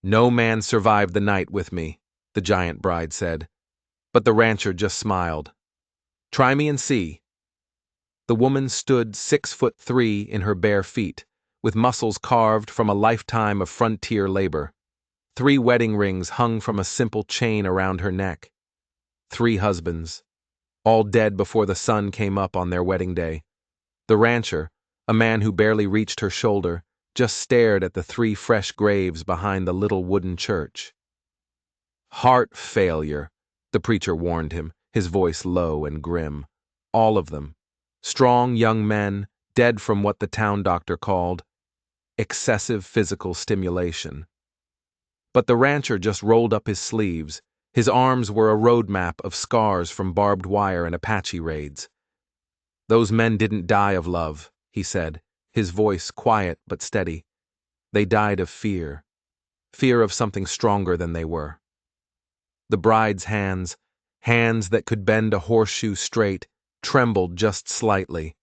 "No man survived the night with me," the giant bride said. But the rancher just smiled. "Try me and see." The woman stood 6'3" in her bare feet, with muscles carved from a lifetime of frontier labor. 3 wedding rings hung from a simple chain around her neck. 3 husbands, all dead before the sun came up on their wedding day. The rancher, a man who barely reached her shoulder, just stared at the 3 fresh graves behind the little wooden church. "Heart failure," the preacher warned him, his voice low and grim. "All of them. Strong young men, dead from what the town doctor called excessive physical stimulation." But the rancher just rolled up his sleeves. His arms were a road map of scars from barbed wire and Apache raids. "Those men didn't die of love," he said, his voice quiet but steady. "They died of fear. Fear of something stronger than they were." The bride's hands, hands that could bend a horseshoe straight, trembled just slightly.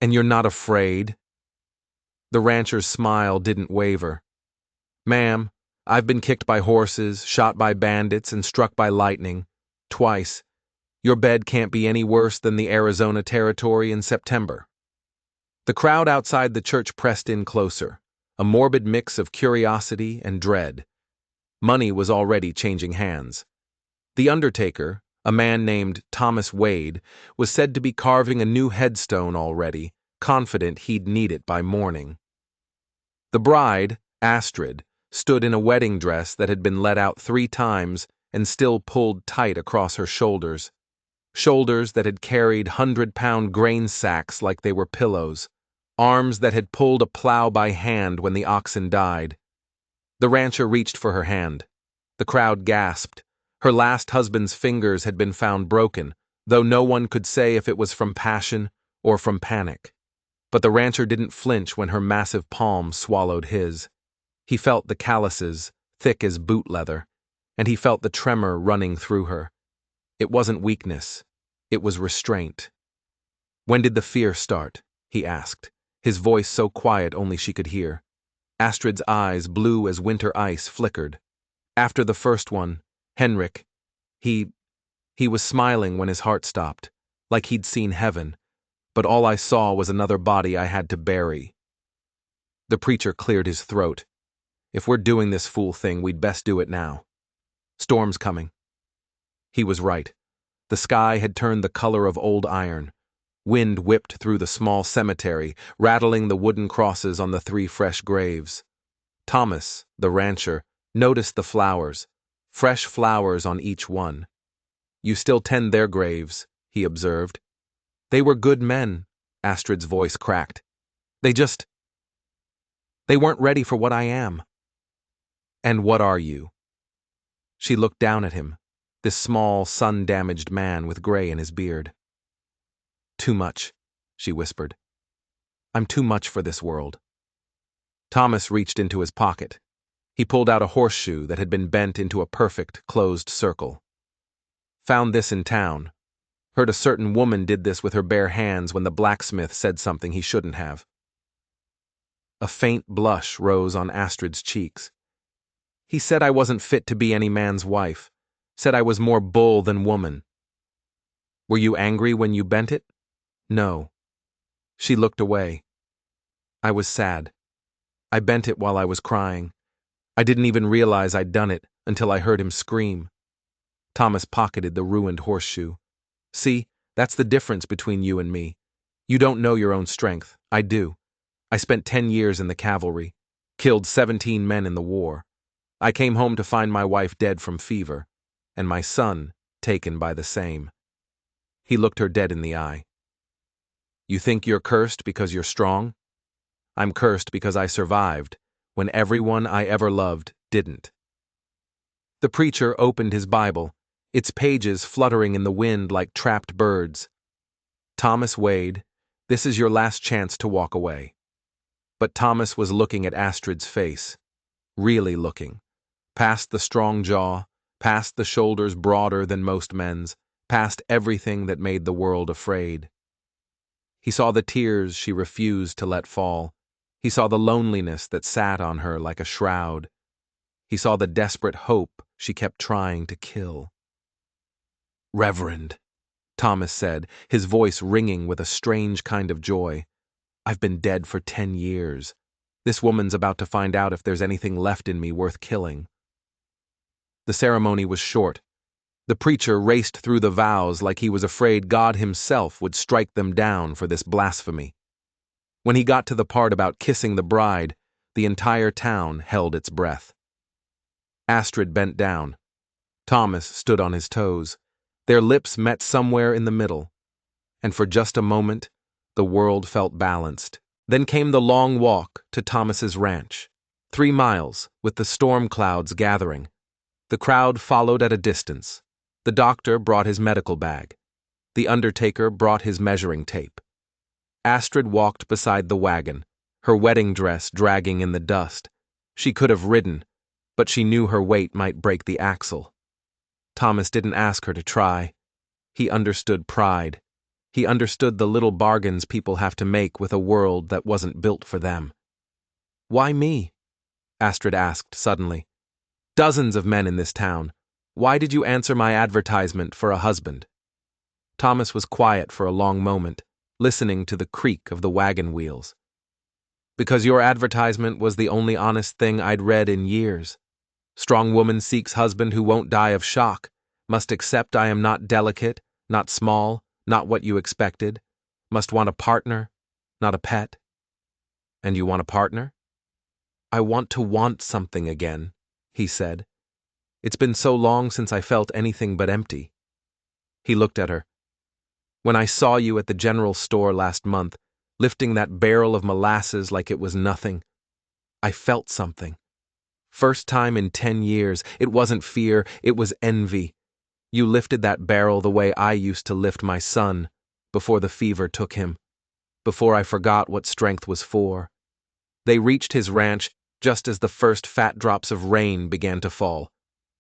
"And you're not afraid?" The rancher's smile didn't waver. "Ma'am, I've been kicked by horses, shot by bandits, and struck by lightning. Twice. Your bed can't be any worse than the Arizona Territory in September." The crowd outside the church pressed in closer, a morbid mix of curiosity and dread. Money was already changing hands. The undertaker, a man named Thomas Wade, was said to be carving a new headstone already, confident he'd need it by morning. The bride, Astrid, stood in a wedding dress that had been let out 3 times and still pulled tight across her shoulders. Shoulders that had carried 100-pound grain sacks like they were pillows. Arms that had pulled a plow by hand when the oxen died. The rancher reached for her hand. The crowd gasped. Her last husband's fingers had been found broken, though no one could say if it was from passion or from panic. But the rancher didn't flinch when her massive palm swallowed his. He felt the calluses, thick as boot leather, and he felt the tremor running through her. It wasn't weakness. It was restraint. "When did the fear start?" he asked, his voice so quiet only she could hear. Astrid's eyes, blue as winter ice, flickered. "After the first one, Henrik, he was smiling when his heart stopped, like he'd seen heaven, but all I saw was another body I had to bury." The preacher cleared his throat. "If we're doing this fool thing, we'd best do it now. Storm's coming." He was right. The sky had turned the color of old iron. Wind whipped through the small cemetery, rattling the wooden crosses on the 3 fresh graves. Thomas, the rancher, noticed the flowers, fresh flowers on each one. "You still tend their graves," he observed. "They were good men," Astrid's voice cracked. They weren't ready for what I am." "And what are you?" She looked down at him, this small, sun-damaged man with gray in his beard. "Too much," she whispered. "I'm too much for this world." Thomas reached into his pocket. He pulled out a horseshoe that had been bent into a perfect, closed circle. "Found this in town. Heard a certain woman did this with her bare hands when the blacksmith said something he shouldn't have." A faint blush rose on Astrid's cheeks. "He said I wasn't fit to be any man's wife. Said I was more bull than woman." "Were you angry when you bent it?" "No." She looked away. "I was sad. I bent it while I was crying. I didn't even realize I'd done it until I heard him scream." Thomas pocketed the ruined horseshoe. "See, that's the difference between you and me. You don't know your own strength. I do. I spent 10 years in the cavalry, killed 17 men in the war. I came home to find my wife dead from fever, and my son taken by the same." He looked her dead in the eye. "You think you're cursed because you're strong? I'm cursed because I survived, when everyone I ever loved didn't." The preacher opened his Bible, its pages fluttering in the wind like trapped birds. "Thomas Wade, this is your last chance to walk away." But Thomas was looking at Astrid's face, really looking, past the strong jaw, past the shoulders broader than most men's, past everything that made the world afraid. He saw the tears she refused to let fall. He saw the loneliness that sat on her like a shroud. He saw the desperate hope she kept trying to kill. "Reverend," Thomas said, his voice ringing with a strange kind of joy. "I've been dead for 10 years. This woman's about to find out if there's anything left in me worth killing." The ceremony was short. The preacher raced through the vows like he was afraid God himself would strike them down for this blasphemy. When he got to the part about kissing the bride, the entire town held its breath. Astrid bent down. Thomas stood on his toes. Their lips met somewhere in the middle, and for just a moment, the world felt balanced. Then came the long walk to Thomas's ranch. 3 miles, with the storm clouds gathering. The crowd followed at a distance. The doctor brought his medical bag. The undertaker brought his measuring tape. Astrid walked beside the wagon, her wedding dress dragging in the dust. She could have ridden, but she knew her weight might break the axle. Thomas didn't ask her to try. He understood pride. He understood the little bargains people have to make with a world that wasn't built for them. "Why me?" Astrid asked suddenly. "Dozens of men in this town. Why did you answer my advertisement for a husband?" Thomas was quiet for a long moment, listening to the creak of the wagon wheels. "Because your advertisement was the only honest thing I'd read in years. Strong woman seeks husband who won't die of shock, must accept I am not delicate, not small, not what you expected, must want a partner, not a pet." "And you want a partner?" "I want to want something again," he said. "It's been so long since I felt anything but empty." He looked at her. "When I saw you at the general store last month, lifting that barrel of molasses like it was nothing, I felt something. First time in 10 years, it wasn't fear, it was envy. You lifted that barrel the way I used to lift my son, before the fever took him, before I forgot what strength was for." They reached his ranch just as the first fat drops of rain began to fall.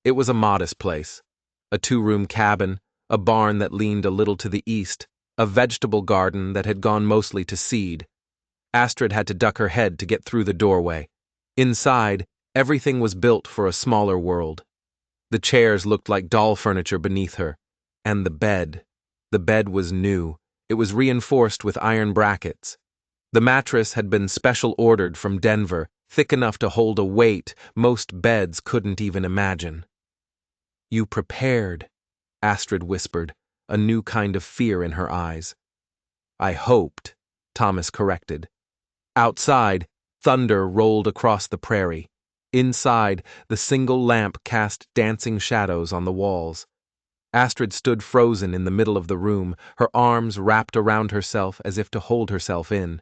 It was a modest place. A 2-room cabin, a barn that leaned a little to the east, a vegetable garden that had gone mostly to seed. Astrid had to duck her head to get through the doorway. Inside, everything was built for a smaller world. The chairs looked like doll furniture beneath her. And the bed. The bed was new. It was reinforced with iron brackets. The mattress had been special ordered from Denver, thick enough to hold a weight most beds couldn't even imagine. "You prepared," Astrid whispered, a new kind of fear in her eyes. "I hoped," Thomas corrected. Outside, thunder rolled across the prairie. Inside, the single lamp cast dancing shadows on the walls. Astrid stood frozen in the middle of the room, her arms wrapped around herself as if to hold herself in.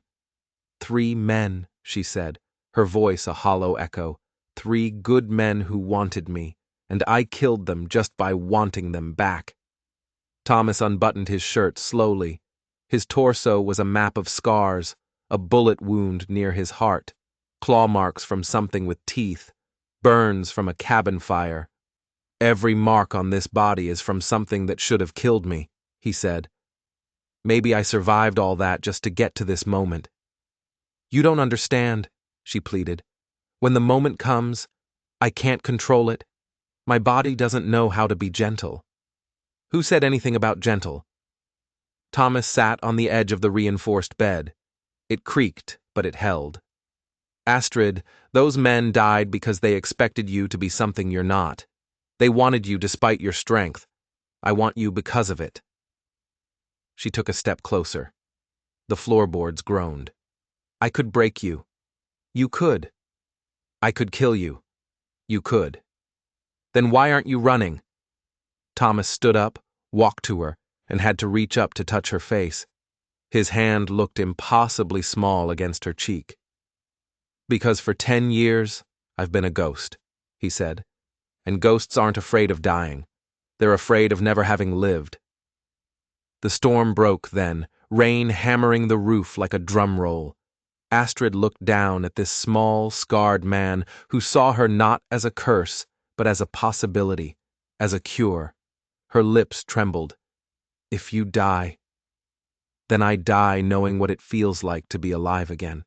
3 men, she said, her voice a hollow echo. 3 good men who wanted me, and I killed them just by wanting them back." Thomas unbuttoned his shirt slowly. His torso was a map of scars, a bullet wound near his heart, claw marks from something with teeth, burns from a cabin fire. "Every mark on this body is from something that should have killed me," he said. "Maybe I survived all that just to get to this moment." "You don't understand," she pleaded. "When the moment comes, I can't control it. My body doesn't know how to be gentle." "Who said anything about gentle?" Thomas sat on the edge of the reinforced bed. It creaked, but it held. "Astrid, those men died because they expected you to be something you're not. They wanted you despite your strength. I want you because of it." She took a step closer. The floorboards groaned. "I could break you. You could. I could kill you. You could. Then why aren't you running?" Thomas stood up, walked to her, and had to reach up to touch her face. His hand looked impossibly small against her cheek. "Because for 10 years, I've been a ghost," he said. "And ghosts aren't afraid of dying. They're afraid of never having lived." The storm broke then, rain hammering the roof like a drum roll. Astrid looked down at this small, scarred man who saw her not as a curse, but as a possibility, as a cure. Her lips trembled. "If you die, then I die knowing what it feels like to be alive again."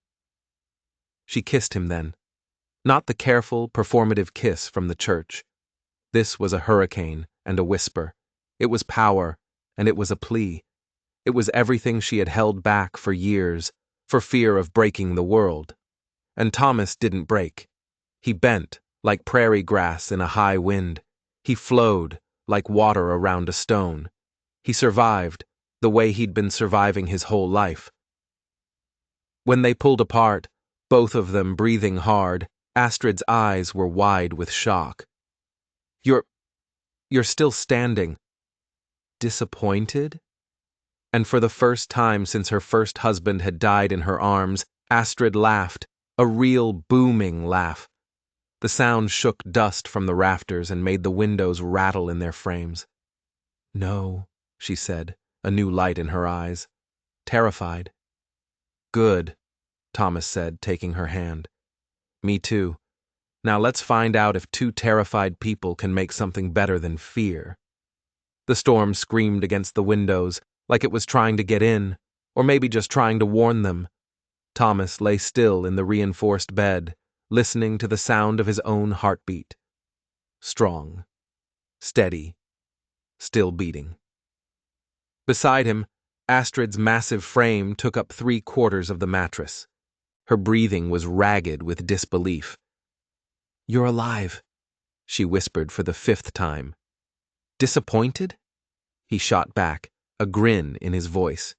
She kissed him then. Not the careful, performative kiss from the church. This was a hurricane and a whisper. It was power, and it was a plea. It was everything she had held back for years, for fear of breaking the world. And Thomas didn't break. He bent, like prairie grass in a high wind. He flowed, like water around a stone. He survived, the way he'd been surviving his whole life. When they pulled apart, both of them breathing hard, Astrid's eyes were wide with shock. You're still standing. Disappointed? And for the first time since her first husband had died in her arms, Astrid laughed, a real booming laugh. The sound shook dust from the rafters and made the windows rattle in their frames. No, she said, a new light in her eyes. Terrified. Good, Thomas said, taking her hand. Me too. Now let's find out if two terrified people can make something better than fear. The storm screamed against the windows, like it was trying to get in, or maybe just trying to warn them. Thomas lay still in the reinforced bed, listening to the sound of his own heartbeat. Strong. Steady. Still beating. Beside him, Astrid's massive frame took up 3/4 of the mattress. Her breathing was ragged with disbelief. You're alive, she whispered for the 5th time. Disappointed? He shot back, a grin in his voice.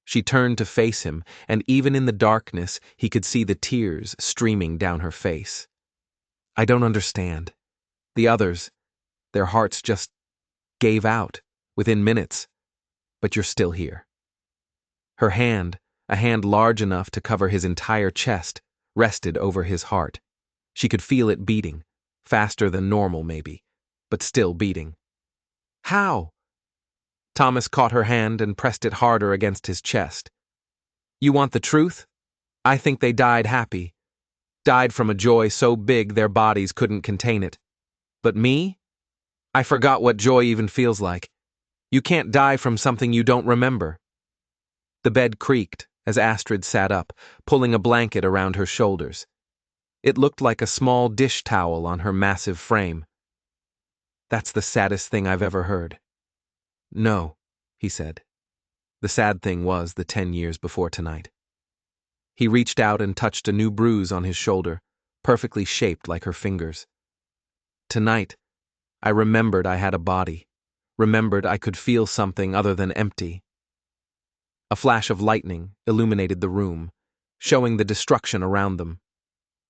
She turned to face him, and even in the darkness, he could see the tears streaming down her face. I don't understand. The others, their hearts just gave out within minutes, but you're still here. Her hand, a hand large enough to cover his entire chest, rested over his heart. She could feel it beating, faster than normal maybe, but still beating. How? Thomas caught her hand and pressed it harder against his chest. You want the truth? I think they died happy. Died from a joy so big their bodies couldn't contain it. But me? I forgot what joy even feels like. You can't die from something you don't remember. The bed creaked as Astrid sat up, pulling a blanket around her shoulders. It looked like a small dish towel on her massive frame. That's the saddest thing I've ever heard. No, he said. The sad thing was the 10 years before tonight. He reached out and touched a new bruise on his shoulder, perfectly shaped like her fingers. Tonight, I remembered I had a body, remembered I could feel something other than empty. A flash of lightning illuminated the room, showing the destruction around them.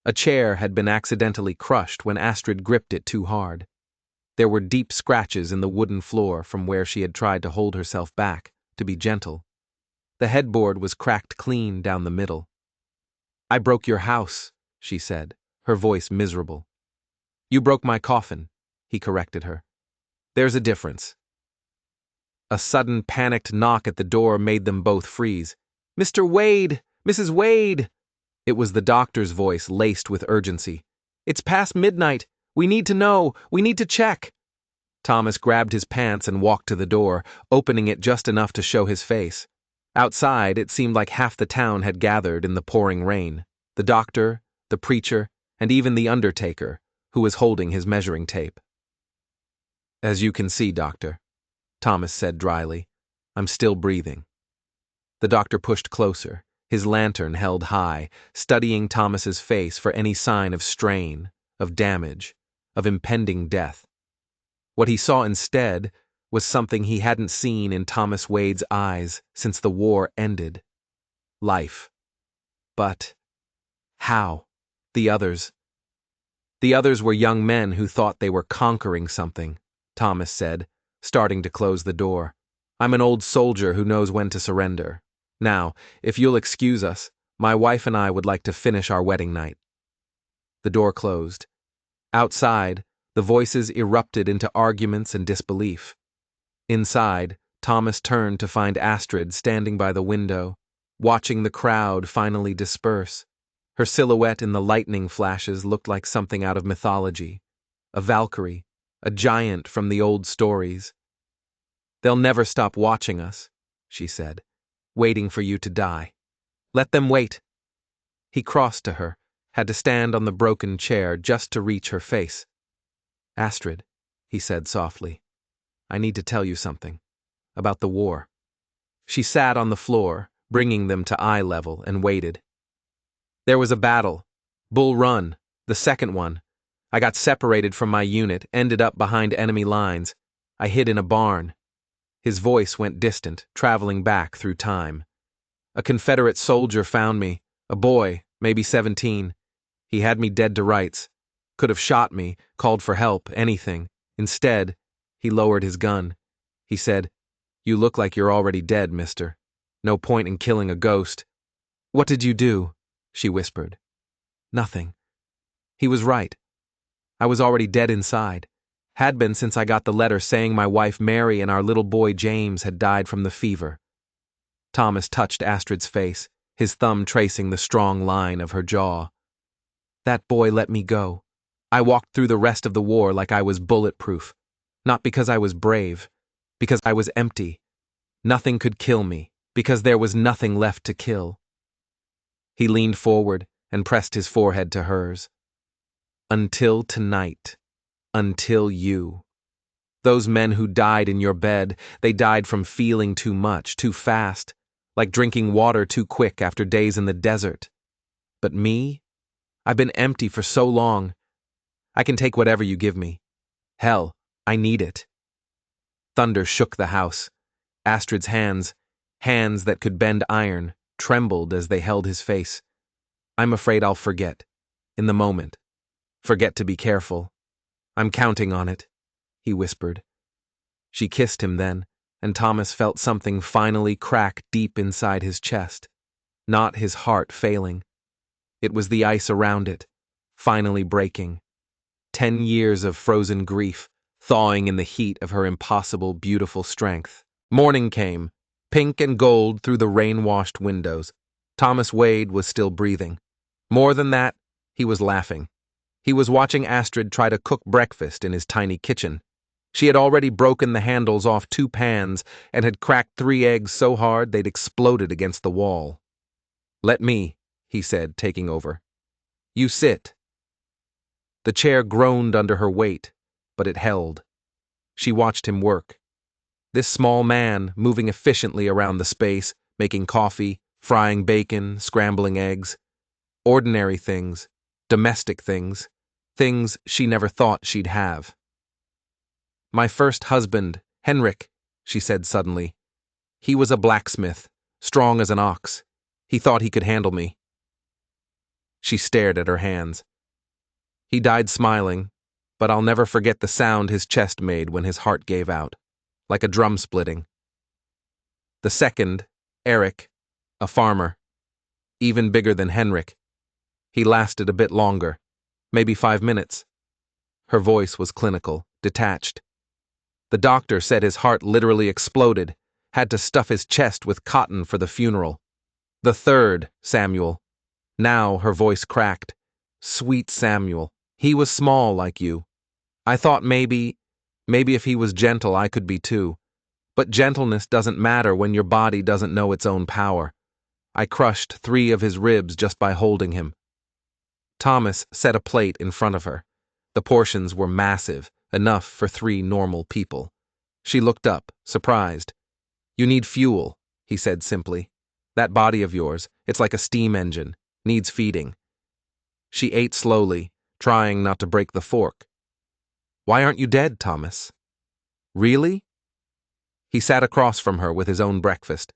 A chair had been accidentally crushed when Astrid gripped it too hard. There were deep scratches in the wooden floor from where she had tried to hold herself back, to be gentle. The headboard was cracked clean down the middle. I broke your house, she said, her voice miserable. You broke my coffin, he corrected her. There's a difference. A sudden panicked knock at the door made them both freeze. Mr. Wade! Mrs. Wade! It was the doctor's voice laced with urgency. It's past midnight. We need to know. We need to check. Thomas grabbed his pants and walked to the door, opening it just enough to show his face. Outside, it seemed like half the town had gathered in the pouring rain. The doctor, the preacher, and even the undertaker, who was holding his measuring tape. As you can see, Doctor, Thomas said dryly, I'm still breathing. The doctor pushed closer, his lantern held high, studying Thomas's face for any sign of strain, of damage, of impending death. What he saw instead was something he hadn't seen in Thomas Wade's eyes since the war ended. Life. But how? The others. The others were young men who thought they were conquering something, Thomas said, starting to close the door. I'm an old soldier who knows when to surrender. Now, if you'll excuse us, my wife and I would like to finish our wedding night. The door closed. Outside, the voices erupted into arguments and disbelief. Inside, Thomas turned to find Astrid standing by the window, watching the crowd finally disperse. Her silhouette in the lightning flashes looked like something out of mythology. A Valkyrie, a giant from the old stories. They'll never stop watching us, she said, waiting for you to die. Let them wait. He crossed to her, had to stand on the broken chair just to reach her face. "Astrid," he said softly, "I need to tell you something. About the war." She sat on the floor, bringing them to eye level, and waited. "There was a battle. Bull Run, the second one. I got separated from my unit, ended up behind enemy lines. I hid in a barn." His voice went distant, traveling back through time. "A Confederate soldier found me, a boy, maybe 17. He had me dead to rights. Could have shot me, called for help, anything. Instead, he lowered his gun. He said, 'You look like you're already dead, mister. No point in killing a ghost.'" "What did you do?" she whispered. "Nothing." He was right. I was already dead inside. Had been since I got the letter saying my wife Mary and our little boy James had died from the fever. Thomas touched Astrid's face, his thumb tracing the strong line of her jaw. "That boy let me go. I walked through the rest of the war like I was bulletproof. Not because I was brave, because I was empty. Nothing could kill me, because there was nothing left to kill." He leaned forward and pressed his forehead to hers. "Until tonight. Until you. Those men who died in your bed, they died from feeling too much, too fast, like drinking water too quick after days in the desert. But me? I've been empty for so long. I can take whatever you give me. Hell, I need it." Thunder shook the house. Astrid's hands that could bend iron, trembled as they held his face. "I'm afraid I'll forget. In the moment. Forget to be careful. I'm counting on it," he whispered. She kissed him then, and Thomas felt something finally crack deep inside his chest. Not his heart failing. It was the ice around it, finally breaking. 10 years of frozen grief, thawing in the heat of her impossible, beautiful strength. Morning came, pink and gold through the rain-washed windows. Thomas Wade was still breathing. More than that, he was laughing. He was watching Astrid try to cook breakfast in his tiny kitchen. She had already broken the handles off 2 pans and had cracked 3 eggs so hard they'd exploded against the wall. "Let me," he said, taking over. "You sit." The chair groaned under her weight, but it held. She watched him work. This small man, moving efficiently around the space, making coffee, frying bacon, scrambling eggs. Ordinary things, domestic things, things she never thought she'd have. "My first husband, Henrik," she said suddenly. "He was a blacksmith, strong as an ox. He thought he could handle me." She stared at her hands. "He died smiling, but I'll never forget the sound his chest made when his heart gave out, like a drum splitting." The second, Eric, a farmer, even bigger than Henrik. He lasted a bit longer, maybe 5 minutes. Her voice was clinical, detached. The doctor said his heart literally exploded, had to stuff his chest with cotton for the funeral. The third, Samuel. Now her voice cracked. "Sweet Samuel. He was small like you. I thought maybe if he was gentle I could be too. But gentleness doesn't matter when your body doesn't know its own power. I crushed 3 of his ribs just by holding him." Thomas set a plate in front of her. The portions were massive, enough for 3 normal people. She looked up, surprised. "You need fuel," he said simply. "That body of yours, it's like a steam engine, needs feeding." She ate slowly, trying not to break the fork. "Why aren't you dead, Thomas?" "Really?" He sat across from her with his own breakfast.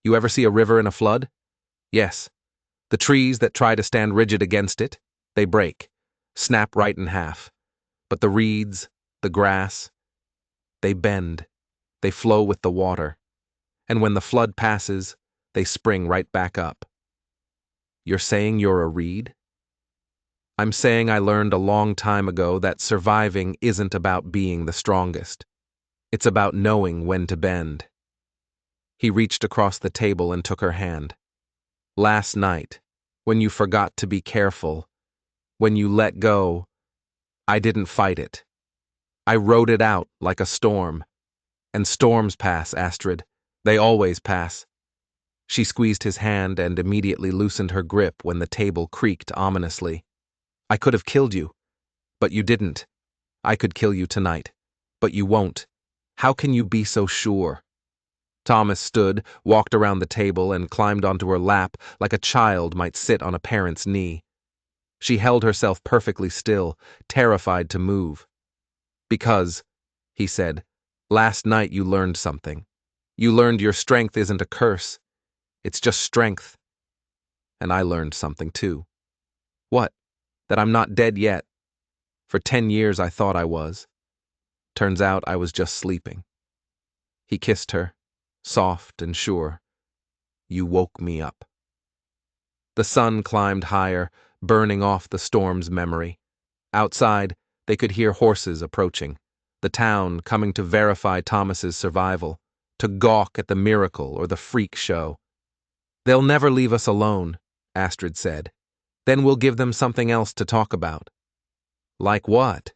"You ever see a river in a flood?" "Yes. The trees that try to stand rigid against it, they break, snap right in half. But the reeds, the grass, they bend, they flow with the water. And when the flood passes, they spring right back up." "You're saying you're a reed?" "I'm saying I learned a long time ago that surviving isn't about being the strongest. It's about knowing when to bend." He reached across the table and took her hand. "Last night, when you forgot to be careful, when you let go, I didn't fight it. I rode it out like a storm. And storms pass, Astrid. They always pass." She squeezed his hand and immediately loosened her grip when the table creaked ominously. I could have killed you, but you didn't. I could kill you tonight, but you won't. How can you be so sure? Thomas stood, walked around the table, and climbed onto her lap like a child might sit on a parent's knee. She held herself perfectly still, terrified to move. Because, he said, last night you learned something. You learned your strength isn't a curse. It's just strength. And I learned something too. What? That I'm not dead yet. For 10 years I thought I was. Turns out I was just sleeping. He kissed her, soft and sure. You woke me up. The sun climbed higher, burning off the storm's memory. Outside, they could hear horses approaching, the town coming to verify Thomas's survival, to gawk at the miracle or the freak show. They'll never leave us alone, Astrid said. Then we'll give them something else to talk about. Like what?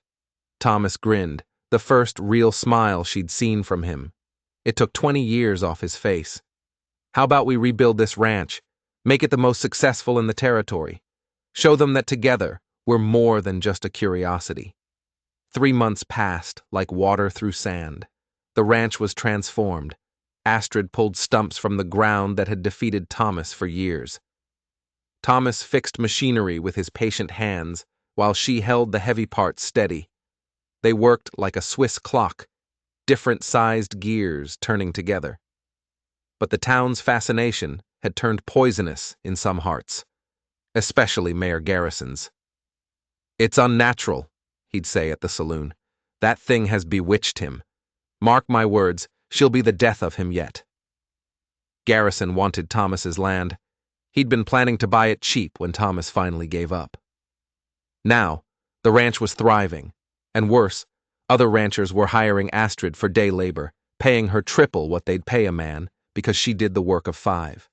Thomas grinned, the first real smile she'd seen from him. It took 20 years off his face. How about we rebuild this ranch, make it the most successful in the territory? Show them that together, we're more than just a curiosity. 3 months passed like water through sand. The ranch was transformed. Astrid pulled stumps from the ground that had defeated Thomas for years. Thomas fixed machinery with his patient hands, while she held the heavy parts steady. They worked like a Swiss clock, different-sized gears turning together. But the town's fascination had turned poisonous in some hearts, especially Mayor Garrison's. It's unnatural, he'd say at the saloon. That thing has bewitched him. Mark my words, she'll be the death of him yet. Garrison wanted Thomas's land. He'd been planning to buy it cheap when Thomas finally gave up. Now, the ranch was thriving, and worse, other ranchers were hiring Astrid for day labor, paying her triple what they'd pay a man because she did the work of 5.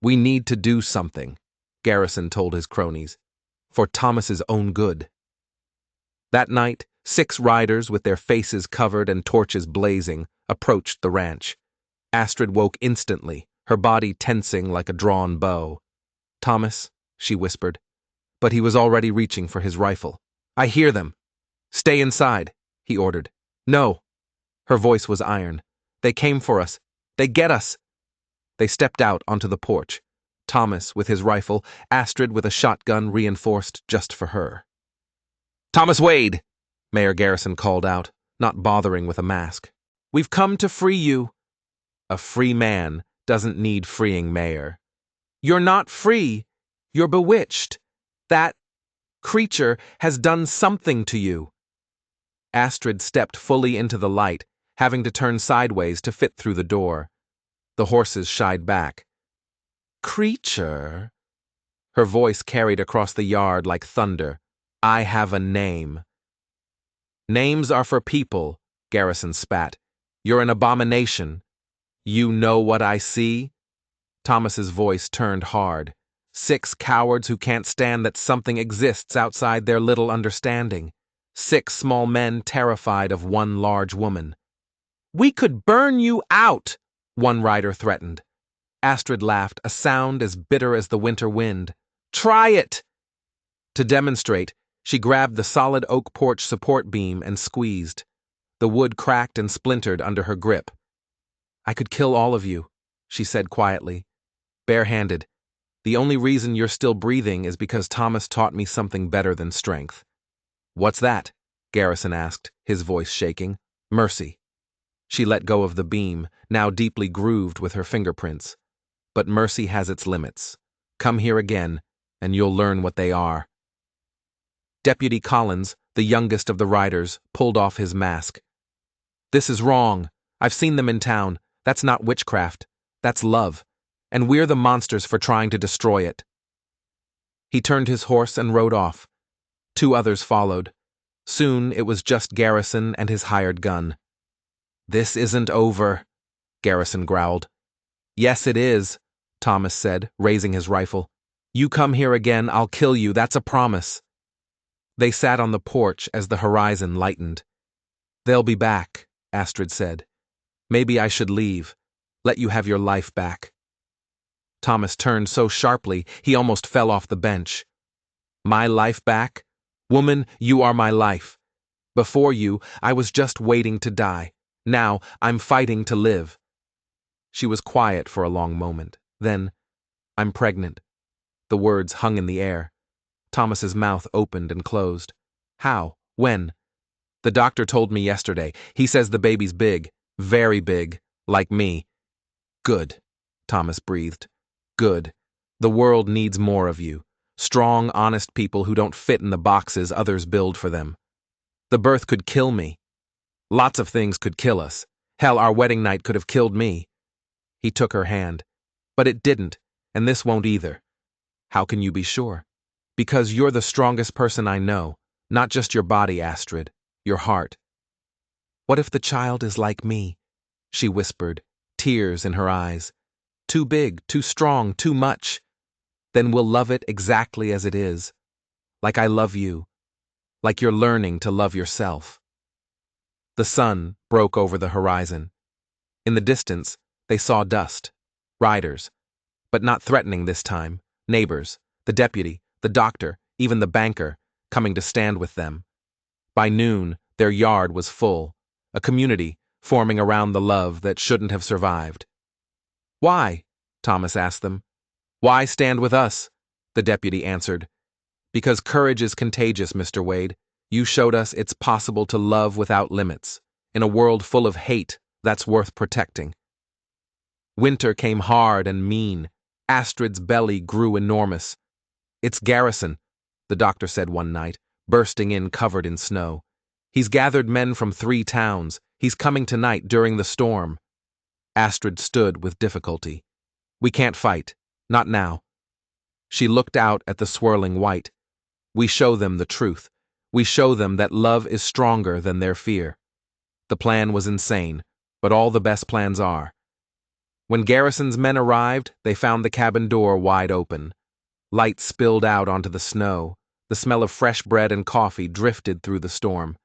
We need to do something, Garrison told his cronies, for Thomas's own good. That night, 6 riders with their faces covered and torches blazing approached the ranch. Astrid woke instantly, her body tensing like a drawn bow. Thomas, she whispered, but he was already reaching for his rifle. I hear them. Stay inside, he ordered. No. Her voice was iron. They came for us. They get us. They stepped out onto the porch. Thomas with his rifle, Astrid with a shotgun reinforced just for her. Thomas Wade, Mayor Garrison called out, not bothering with a mask. We've come to free you. A free man doesn't need freeing, Mayor. You're not free. You're bewitched. That creature has done something to you. Astrid stepped fully into the light, having to turn sideways to fit through the door. The horses shied back. Creature? Her voice carried across the yard like thunder. I have a name. Names are for people, Garrison spat. You're an abomination. You know what I see? Thomas's voice turned hard. 6 cowards who can't stand that something exists outside their little understanding. 6 small men terrified of one large woman. We could burn you out, one rider threatened. Astrid laughed, a sound as bitter as the winter wind. Try it! To demonstrate, she grabbed the solid oak porch support beam and squeezed. The wood cracked and splintered under her grip. I could kill all of you, she said quietly. Barehanded. The only reason you're still breathing is because Thomas taught me something better than strength. What's that? Garrison asked, his voice shaking. Mercy. She let go of the beam, now deeply grooved with her fingerprints. But mercy has its limits. Come here again, and you'll learn what they are. Deputy Collins, the youngest of the riders, pulled off his mask. This is wrong. I've seen them in town. That's not witchcraft. That's love. And we're the monsters for trying to destroy it. He turned his horse and rode off. 2 others followed. Soon it was just Garrison and his hired gun. This isn't over, Garrison growled. Yes, it is, Thomas said, raising his rifle. You come here again, I'll kill you, that's a promise. They sat on the porch as the horizon lightened. They'll be back, Astrid said. Maybe I should leave. Let you have your life back. Thomas turned so sharply he almost fell off the bench. My life back? Woman, you are my life. Before you, I was just waiting to die. Now, I'm fighting to live. She was quiet for a long moment. Then, I'm pregnant. The words hung in the air. Thomas's mouth opened and closed. How? When? The doctor told me yesterday. He says the baby's big. Very big. Like me. Good, Thomas breathed. Good. The world needs more of you. Strong, honest people who don't fit in the boxes others build for them. The birth could kill me. Lots of things could kill us. Hell, our wedding night could have killed me. He took her hand. But it didn't, and this won't either. How can you be sure? Because you're the strongest person I know. Not just your body, Astrid. Your heart. What if the child is like me? She whispered, tears in her eyes. Too big, too strong, too much. Then we'll love it exactly as it is. Like I love you. Like you're learning to love yourself. The sun broke over the horizon. In the distance, they saw dust. Riders. But not threatening this time. Neighbors. The deputy. The doctor. Even the banker. Coming to stand with them. By noon, their yard was full. A community forming around the love that shouldn't have survived. Why? Thomas asked them. Why stand with us? The deputy answered. Because courage is contagious, Mr. Wade. You showed us it's possible to love without limits. In a world full of hate, that's worth protecting. Winter came hard and mean. Astrid's belly grew enormous. It's Garrison, the doctor said one night, bursting in covered in snow. He's gathered men from 3 towns. He's coming tonight during the storm. Astrid stood with difficulty. We can't fight. Not now. She looked out at the swirling white. We show them the truth. We show them that love is stronger than their fear. The plan was insane, but all the best plans are. When Garrison's men arrived, they found the cabin door wide open. Light spilled out onto the snow. The smell of fresh bread and coffee drifted through the storm.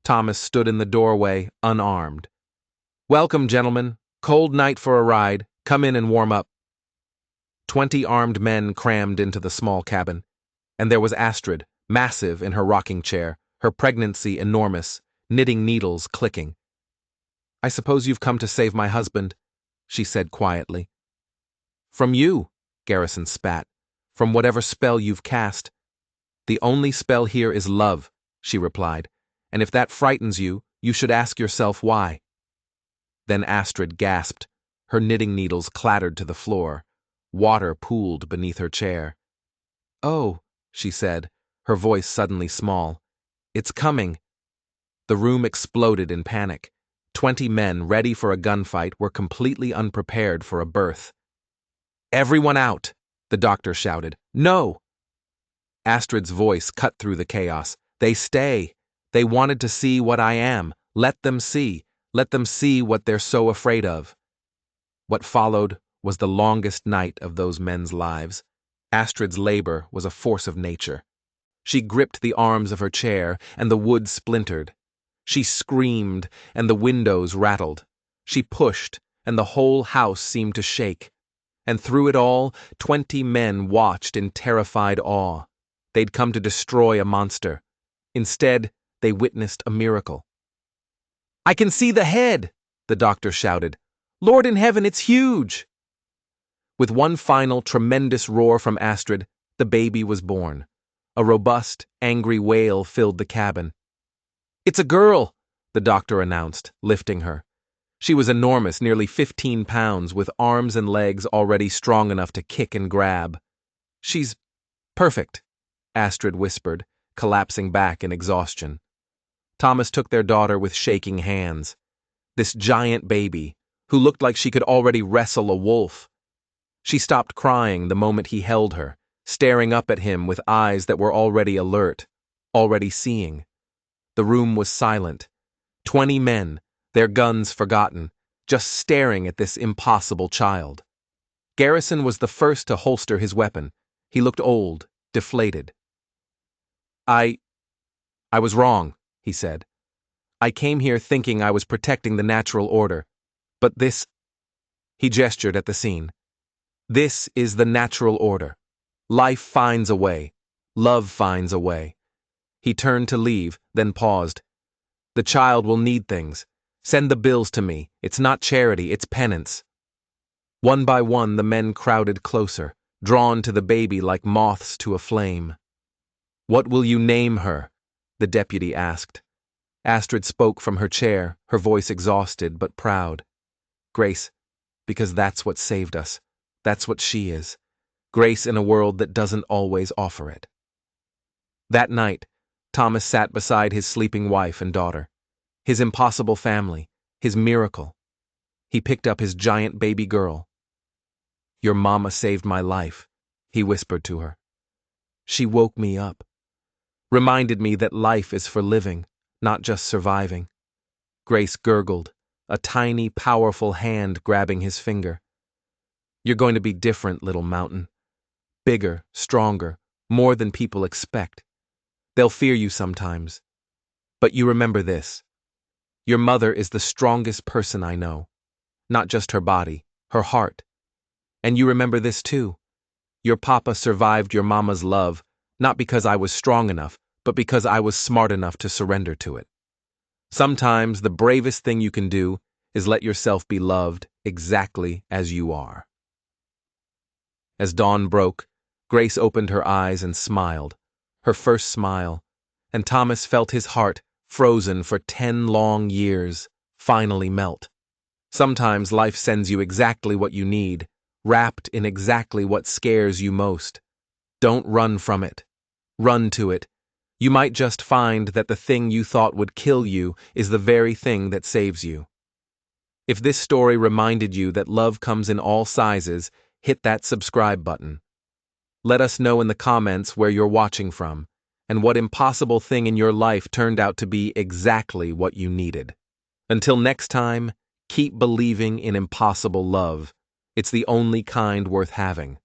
Thomas stood in the doorway, unarmed. Welcome, gentlemen. Cold night for a ride. Come in and warm up. 20 armed men crammed into the small cabin. And there was Astrid, massive in her rocking chair, her pregnancy enormous, knitting needles clicking. I suppose you've come to save my husband, she said quietly. From you, Garrison spat. From whatever spell you've cast. The only spell here is love, she replied. And if that frightens you, you should ask yourself why. Then Astrid gasped. Her knitting needles clattered to the floor. Water pooled beneath her chair. Oh, she said, her voice suddenly small. It's coming. The room exploded in panic. 20 men ready for a gunfight were completely unprepared for a birth. Everyone out, the doctor shouted. No! Astrid's voice cut through the chaos. They stay. They wanted to see what I am. Let them see. Let them see what they're so afraid of. What followed was the longest night of those men's lives. Astrid's labor was a force of nature. She gripped the arms of her chair, and the wood splintered. She screamed, and the windows rattled. She pushed, and the whole house seemed to shake. And through it all, 20 men watched in terrified awe. They'd come to destroy a monster. Instead, they witnessed a miracle. I can see the head, the doctor shouted. Lord in heaven, it's huge! With one final tremendous roar from Astrid, the baby was born. A robust, angry wail filled the cabin. It's a girl, the doctor announced, lifting her. She was enormous, nearly 15 pounds, with arms and legs already strong enough to kick and grab. She's perfect, Astrid whispered, collapsing back in exhaustion. Thomas took their daughter with shaking hands. This giant baby, who looked like she could already wrestle a wolf. She stopped crying the moment he held her, staring up at him with eyes that were already alert, already seeing. The room was silent. 20 men, their guns forgotten, just staring at this impossible child. Garrison was the first to holster his weapon. He looked old, deflated. I was wrong, he said. I came here thinking I was protecting the natural order. But this... He gestured at the scene. This is the natural order. Life finds a way. Love finds a way. He turned to leave, then paused. The child will need things. Send the bills to me. It's not charity, it's penance. One by one, the men crowded closer, drawn to the baby like moths to a flame. What will you name her? The deputy asked. Astrid spoke from her chair, her voice exhausted but proud. Grace, because that's what saved us. That's what she is. Grace in a world that doesn't always offer it. That night, Thomas sat beside his sleeping wife and daughter. His impossible family, his miracle. He picked up his giant baby girl. Your mama saved my life, he whispered to her. She woke me up. Reminded me that life is for living, not just surviving. Grace gurgled, a tiny, powerful hand grabbing his finger. You're going to be different, little mountain. Bigger, stronger, more than people expect. They'll fear you sometimes. But you remember this. Your mother is the strongest person I know. Not just her body, her heart. And you remember this too. Your papa survived your mama's love, not because I was strong enough, but because I was smart enough to surrender to it. Sometimes the bravest thing you can do is let yourself be loved exactly as you are. As dawn broke, Grace opened her eyes and smiled, her first smile, and Thomas felt his heart, frozen for 10 long years, finally melt. Sometimes life sends you exactly what you need, wrapped in exactly what scares you most. Don't run from it. Run to it. You might just find that the thing you thought would kill you is the very thing that saves you. If this story reminded you that love comes in all sizes, hit that subscribe button. Let us know in the comments where you're watching from, and what impossible thing in your life turned out to be exactly what you needed. Until next time, keep believing in impossible love. It's the only kind worth having.